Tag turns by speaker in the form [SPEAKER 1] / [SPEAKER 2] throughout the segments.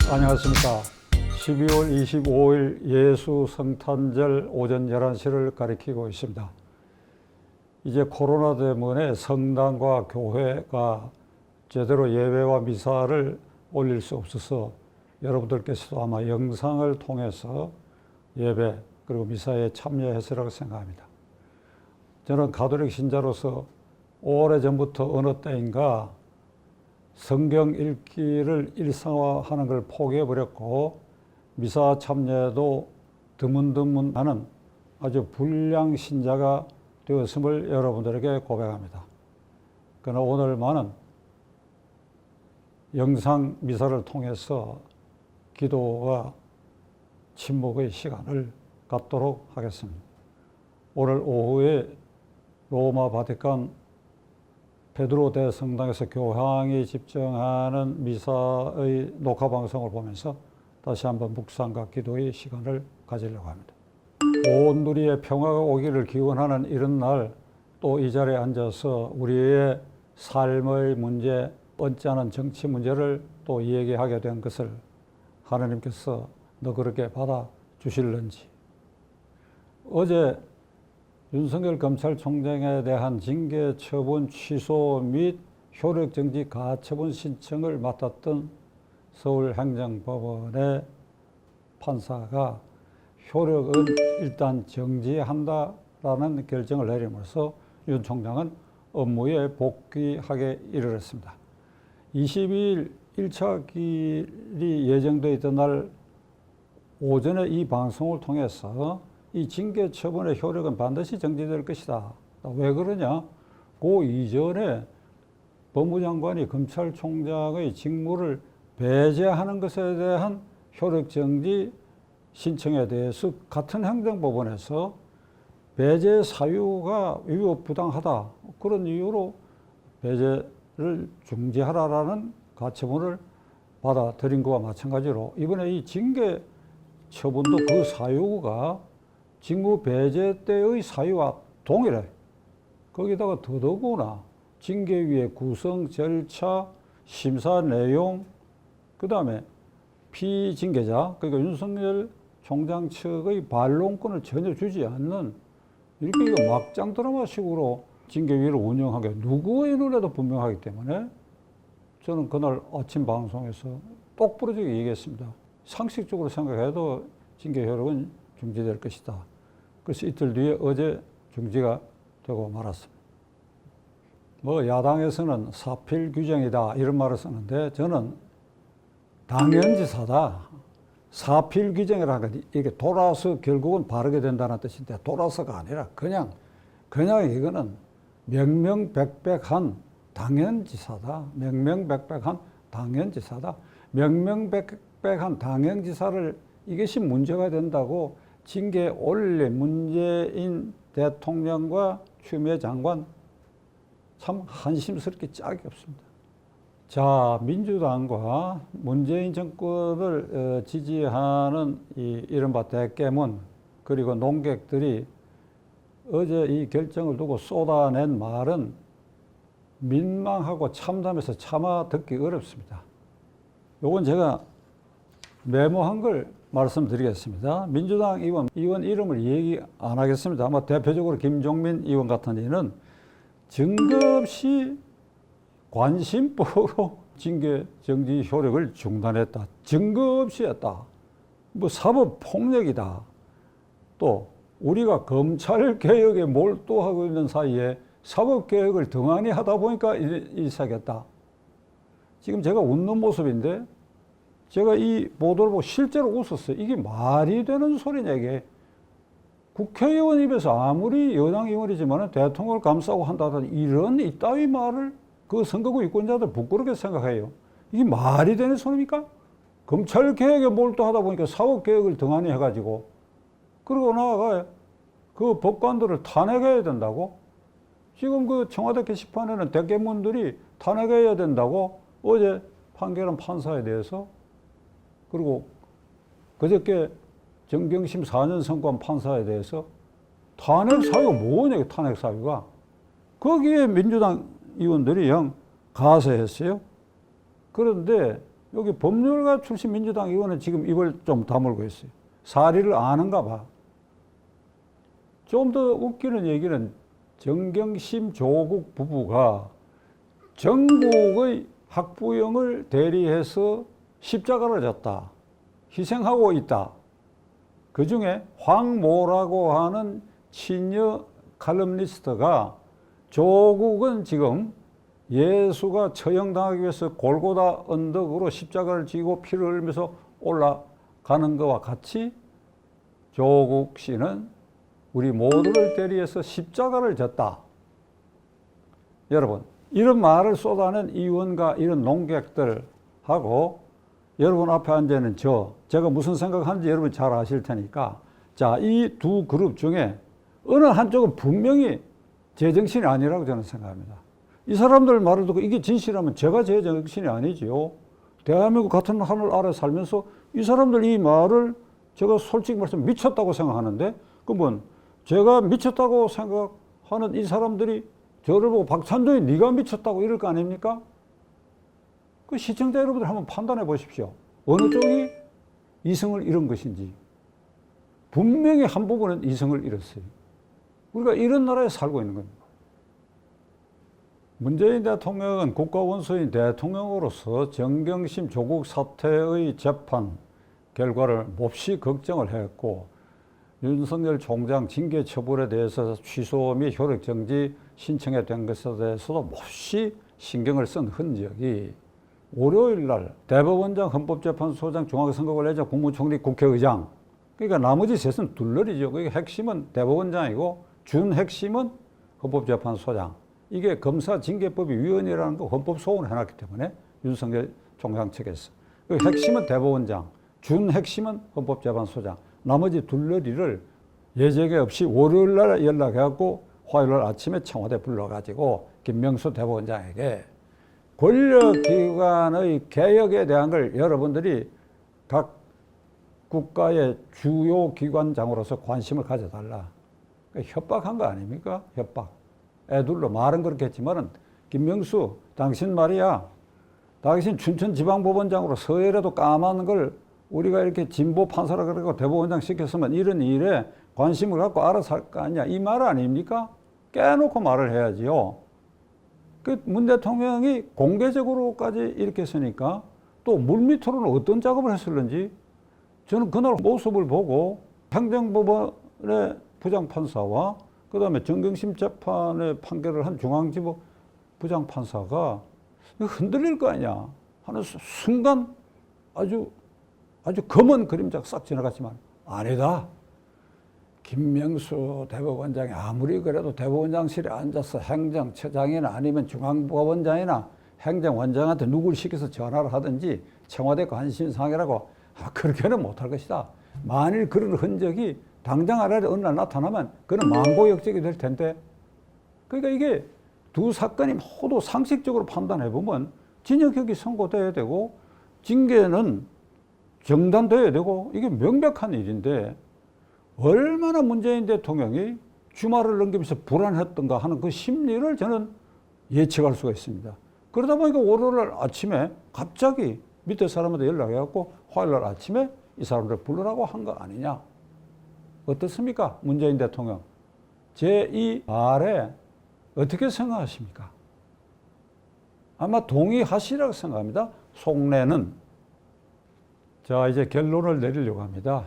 [SPEAKER 1] 안녕하십니까. 12월 25일 예수 성탄절 오전 11시를 가리키고 있습니다. 이제 코로나 때문에 성당과 교회가 제대로 예배와 미사를 올릴 수 없어서 여러분들께서도 아마 영상을 통해서 예배 그리고 미사에 참여했으라고 생각합니다. 저는 가톨릭 신자로서 오래전부터 어느 때인가 성경 읽기를 일상화하는 걸 포기해버렸고 미사 참여도 드문드문하는 아주 불량 신자가 되었음을 여러분들에게 고백합니다. 그러나 오늘만은 영상 미사를 통해서 기도와 침묵의 시간을 갖도록 하겠습니다. 오늘 오후에 로마 바티칸 베드로 대성당에서 교황이 집정하는 미사의 녹화 방송을 보면서 다시 한번 묵상과 기도의 시간을 가지려고 합니다. 온 누리의 평화가 오기를 기원하는 이런 날 또 이 자리에 앉아서 우리의 삶의 문제, 얹지 않은 정치 문제를 또 이야기하게 된 것을 하나님께서 너그럽게 받아주실는지. 어제 윤석열 검찰총장에 대한 징계 처분 취소 및 효력정지 가처분 신청을 맡았던 서울행정법원의 판사가 효력은 일단 정지한다라는 결정을 내림으로써 윤 총장은 업무에 복귀하게 이르렀습니다. 22일 1차 기일이 예정되어 있던 날 오전에 이 방송을 통해서 이 징계 처분의 효력은 반드시 정지될 것이다. 왜 그러냐? 그 이전에 법무장관이 검찰총장의 직무를 배제하는 것에 대한 효력 정지 신청에 대해서 같은 행정법원에서 배제 사유가 위법부당하다. 그런 이유로 배제를 중지하라라는 가처분을 받아들인 것과 마찬가지로 이번에 이 징계 처분도 그 사유가 직무 배제 때의 사유와 동일해. 거기다가 더더구나 징계위의 구성 절차, 심사 내용, 그 다음에 피징계자, 그러니까 윤석열 총장 측의 반론권을 전혀 주지 않는 이렇게 막장 드라마식으로 징계위를 운영한 게 누구의 눈에도 분명하기 때문에 저는 그날 아침 방송에서 똑부러지게 얘기했습니다. 상식적으로 생각해도 징계 효력은 중지될 것이다. 그래서 이틀 뒤에 어제 중지가 되고 말았습니다. 야당에서는 사필 규정이다 이런 말을 쓰는데 저는 당연지사다. 사필 규정이라는 건 이게 돌아서 결국은 바르게 된다는 뜻인데 돌아서가 아니라 그냥 이거는 명명백백한 당연지사다. 명명백백한 당연지사다. 명명백백한 당연지사를 이것이 문제가 된다고 징계에 올린 문재인 대통령과 추미애 장관 참 한심스럽게 짝이 없습니다. 자, 민주당과 문재인 정권을 지지하는 이 이른바 대깨문 그리고 농객들이 어제 이 결정을 두고 쏟아낸 말은 민망하고 참담해서 차마 듣기 어렵습니다. 요건 제가 메모한 걸 말씀드리겠습니다. 민주당 의원 이름을 얘기 안 하겠습니다. 아마 대표적으로 김종민 의원 같은 이는 증거 없이 관심법으로 징계 정지 효력을 중단했다. 증거 없이 했다. 사법 폭력이다. 또 우리가 검찰 개혁에 몰두하고 있는 사이에 사법 개혁을 등한히 하다 보니까 이 사겠다. 지금 제가 웃는 모습인데 제가 이 보도를 보고 실제로 웃었어요. 이게 말이 되는 소리냐 이게. 국회의원 입에서 아무리 여당 의원이지만 대통령을 감싸고 한다는 이런 이따위 말을 그 선거구 유권자들 부끄럽게 생각해요. 이게 말이 되는 소리입니까? 검찰 개혁에 몰두하다 보니까 사법 개혁을 등한히 해가지고 그러고 나아가 그 법관들을 탄핵해야 된다고? 지금 그 청와대 게시판에는 대깨문들이 탄핵해야 된다고 어제 판결한 판사에 대해서 그리고 그저께 정경심 4년 선고한 판사에 대해서 탄핵 사유가 뭐냐, 탄핵 사유가. 거기에 민주당 의원들이 영 가세했어요. 그런데 여기 법률가 출신 민주당 의원은 지금 입을 좀 다물고 있어요. 사리를 아는가 봐. 좀 더 웃기는 얘기는 정경심 조국 부부가 전국의 학부형을 대리해서 십자가를 졌다. 희생하고 있다. 그 중에 황모라고 하는 친여 칼럼니스트가 조국은 지금 예수가 처형당하기 위해서 골고다 언덕으로 십자가를 지고 피를 흘리면서 올라가는 것과 같이 조국 씨는 우리 모두를 대리해서 십자가를 졌다. 여러분, 이런 말을 쏟아낸 의원과 이런 농객들하고 여러분 앞에 앉아있는 제가 무슨 생각하는지 여러분 잘 아실 테니까, 자, 이 두 그룹 중에 어느 한쪽은 분명히 제정신이 아니라고 저는 생각합니다. 이 사람들 말을 듣고 이게 진실이라면 제가 제정신이 아니지요. 대한민국 같은 하늘 아래 살면서 이 사람들 이 말을 제가 솔직히 말해서 미쳤다고 생각하는데, 그러면 제가 미쳤다고 생각하는 이 사람들이 저를 보고 박찬종이 네가 미쳤다고 이럴 거 아닙니까? 그 시청자 여러분들 한번 판단해 보십시오. 어느 쪽이 이성을 잃은 것인지. 분명히 한 부분은 이성을 잃었어요. 우리가 이런 나라에 살고 있는 겁니다. 문재인 대통령은 국가원수인 대통령으로서 정경심 조국 사태의 재판 결과를 몹시 걱정을 했고, 윤석열 총장 징계 처벌에 대해서 취소 및 효력 정지 신청에 된 것에 대해서도 몹시 신경을 쓴 흔적이 월요일 날 대법원장, 헌법재판소장, 중앙선거관리위원장, 국무총리, 국회의장, 그러니까 나머지 셋은 둘러리죠. 그러니까 핵심은 대법원장이고 준핵심은 헌법재판소장. 이게 검사 징계법이 위헌이라는 거 헌법 소원을 해놨기 때문에 윤석열 총장 측에서. 그 핵심은 대법원장, 준핵심은 헌법재판소장. 나머지 둘러리를 예정에 없이 월요일 날 연락해갖고 화요일 날 아침에 청와대 불러가지고 김명수 대법원장에게 권력기관의 개혁에 대한 걸 여러분들이 각 국가의 주요 기관장으로서 관심을 가져달라. 그러니까 협박한 거 아닙니까? 협박. 애둘러 말은 그렇게 했지만은 김명수 당신 말이야. 당신 춘천지방법원장으로 서해라도 까만 걸 우리가 이렇게 진보 판사라 그러고 대법원장 시켰으면 이런 일에 관심을 갖고 알아서 할 거 아니야. 이 말 아닙니까? 깨놓고 말을 해야지요. 그 문 대통령이 공개적으로까지 이렇게 했으니까 또 물밑으로는 어떤 작업을 했을는지 저는 그날 모습을 보고 행정법원의 부장판사와 그 다음에 정경심 재판의 판결을 한 중앙지법 부장판사가 흔들릴 거 아니야 하는 순간 아주 검은 그림자가 싹 지나갔지만 아니다. 김명수 대법원장이 아무리 그래도 대법원장실에 앉아서 행정처장이나 아니면 중앙법원장이나 행정원장한테 누구를 시켜서 전화를 하든지 청와대 관심사항이라고 그렇게는 못할 것이다. 만일 그런 흔적이 당장 아래에 어느 날 나타나면 그는 만고역적이 될 텐데, 그러니까 이게 두 사건이 모두 상식적으로 판단해 보면 징역형이 선고돼야 되고 징계는 정단돼야 되고 이게 명백한 일인데 얼마나 문재인 대통령이 주말을 넘기면서 불안했던가 하는 그 심리를 저는 예측할 수가 있습니다. 그러다 보니까 월요일 아침에 갑자기 밑에 사람한테 연락해갖고 화요일 아침에 이 사람들 부르라고 한 거 아니냐. 어떻습니까? 문재인 대통령. 제 이 말에 어떻게 생각하십니까? 아마 동의하시라고 생각합니다. 속내는. 자, 이제 결론을 내리려고 합니다.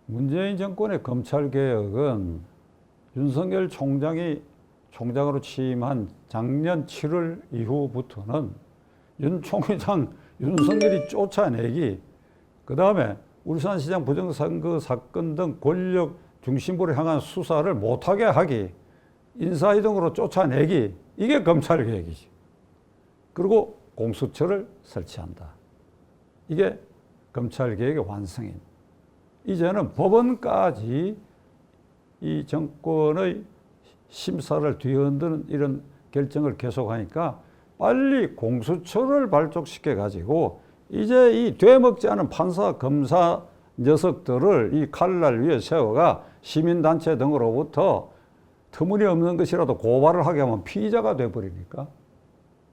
[SPEAKER 1] 문재인 정권의 검찰개혁은 윤석열 총장이 총장으로 취임한 작년 7월 이후부터는 윤 총장, 윤석열이 쫓아내기, 그 다음에 울산시장 부정선거 사건 등 권력 중심부를 향한 수사를 못하게 하기, 인사이동으로 쫓아내기, 이게 검찰개혁이지. 그리고 공수처를 설치한다. 이게 검찰개혁의 완성인. 이제는 법원까지 이 정권의 심사를 뒤흔드는 이런 결정을 계속하니까 빨리 공수처를 발족시켜 가지고 이제 이 되먹지 않은 판사, 검사 녀석들을 이 칼날 위에 세워가 시민단체 등으로부터 터무니없는 것이라도 고발을 하게 하면 피의자가 돼버리니까.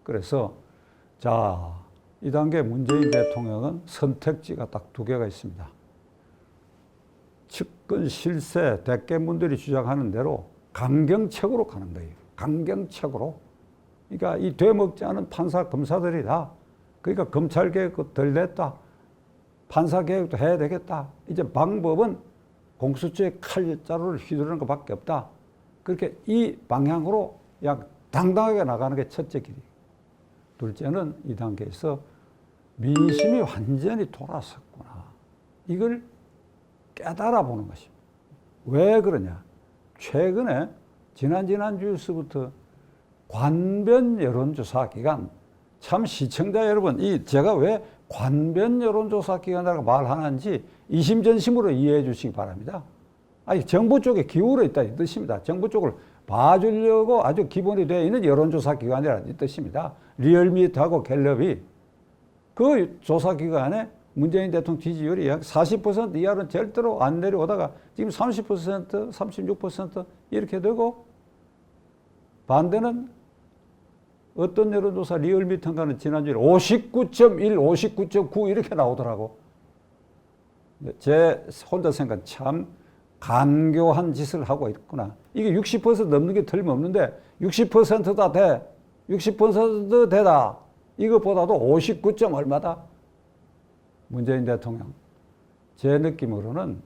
[SPEAKER 1] 그래서 자, 이 단계 문재인 대통령은 선택지가 딱 두 개가 있습니다. 측근 실세 대깨문들이 주장하는 대로 강경책으로 가는 거예요. 강경책으로. 그러니까 이 되먹지 않은 판사 검사들이다. 그러니까 검찰개혁도 덜 냈다. 판사개혁도 해야 되겠다. 이제 방법은 공수처의 칼자루를 휘두르는 것밖에 없다. 그렇게 이 방향으로 약 당당하게 나가는 게 첫째 길이. 둘째는 이 단계에서 민심이 완전히 돌아섰구나. 이걸 깨달아 보는 것입니다. 왜 그러냐? 최근에 지난주에서부터 관변 여론조사 기간, 참 시청자 여러분, 제가 왜 관변 여론조사 기관이라고 말하는지 이심전심으로 이해해 주시기 바랍니다. 아니, 정부 쪽에 기울어 있다 이 뜻입니다. 정부 쪽을 봐주려고 아주 기본이 되어 있는 여론조사 기관이라는 이 뜻입니다. 리얼미터하고 갤럽이 그 조사 기간에 문재인 대통령 지지율이 약 40% 이하로는 절대로 안 내려오다가 지금 30%, 36% 이렇게 되고, 반대는 어떤 여론조사 리얼미터인가는 지난주에 59.1, 59.9 이렇게 나오더라고. 제 혼자 생각 참 간교한 짓을 하고 있구나. 이게 60% 넘는 게 틀림없는데 60%다 돼. 60% 되다. 이것보다도 59. 얼마다? 문재인 대통령. 제 느낌으로는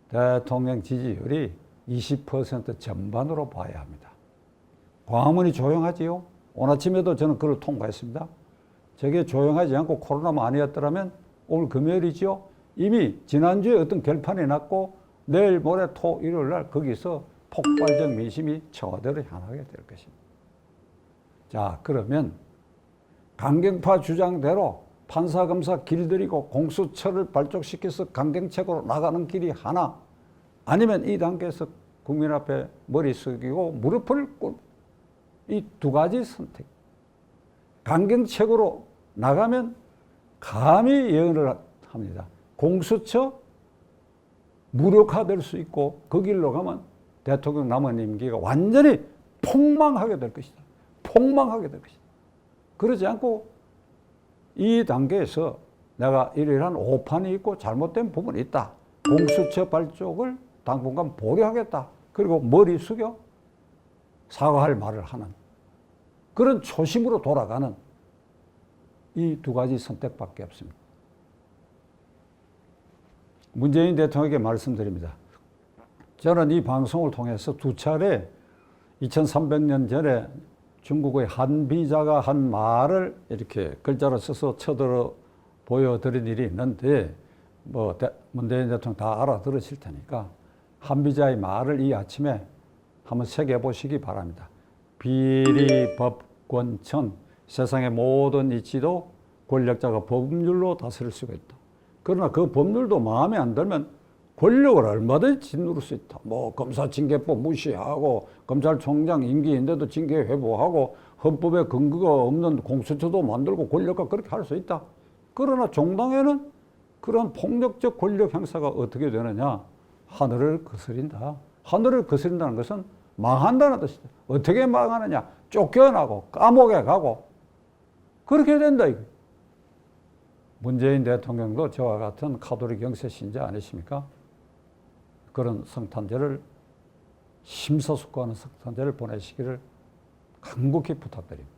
[SPEAKER 1] 대통령 지지율이 20% 전반으로 봐야 합니다. 광화문이 조용하지요. 오늘 아침에도 저는 그걸 통과했습니다. 저게 조용하지 않고 코로나만 아니었더라면 오늘 금요일이죠. 이미 지난주에 어떤 결판이 났고 내일 모레 토 일요일 날 거기서 폭발적 민심이 청와대로 향하게 될 것입니다. 자, 그러면 강경파 주장대로 판사 검사 길들이고 공수처를 발족시켜서 강경책으로 나가는 길이 하나, 아니면 이 단계에서 국민 앞에 머리 숙이고 무릎을 꿇고, 이 두 가지 선택. 강경책으로 나가면 감히 예언을 합니다. 공수처 무력화될 수 있고 그 길로 가면 대통령 남은 임기가 완전히 폭망하게 될 것이다. 폭망하게 될 것이다. 그러지 않고 이 단계에서 내가 이러한 오판이 있고 잘못된 부분이 있다. 공수처 발족을 당분간 보류하겠다. 그리고 머리 숙여 사과할 말을 하는 그런 초심으로 돌아가는 이 두 가지 선택밖에 없습니다. 문재인 대통령에게 말씀드립니다. 저는 이 방송을 통해서 두 차례 2300년 전에 중국의 한비자가 한 말을 이렇게 글자로 써서 쳐들어 보여드린 일이 있는데, 문재인 대통령 다 알아들으실 테니까 한비자의 말을 이 아침에 한번 새겨보시기 바랍니다. 비리, 법, 권천, 세상의 모든 이치도 권력자가 법률로 다스릴 수가 있다. 그러나 그 법률도 마음에 안 들면 권력을 얼마든지 짓누를 수 있다. 검사 징계법 무시하고 검찰총장 임기인데도 징계 회부하고 헌법에 근거가 없는 공수처도 만들고 권력과 그렇게 할 수 있다. 그러나 종당에는 그런 폭력적 권력 행사가 어떻게 되느냐? 하늘을 거스린다. 하늘을 거스린다는 것은 망한다는 뜻이다. 어떻게 망하느냐? 쫓겨나고 감옥에 가고 그렇게 된다. 이거. 문재인 대통령도 저와 같은 가톨릭 영세 신자 아니십니까? 그런 성탄절을 심사숙고하는 성탄절을 보내시기를 간곡히 부탁드립니다.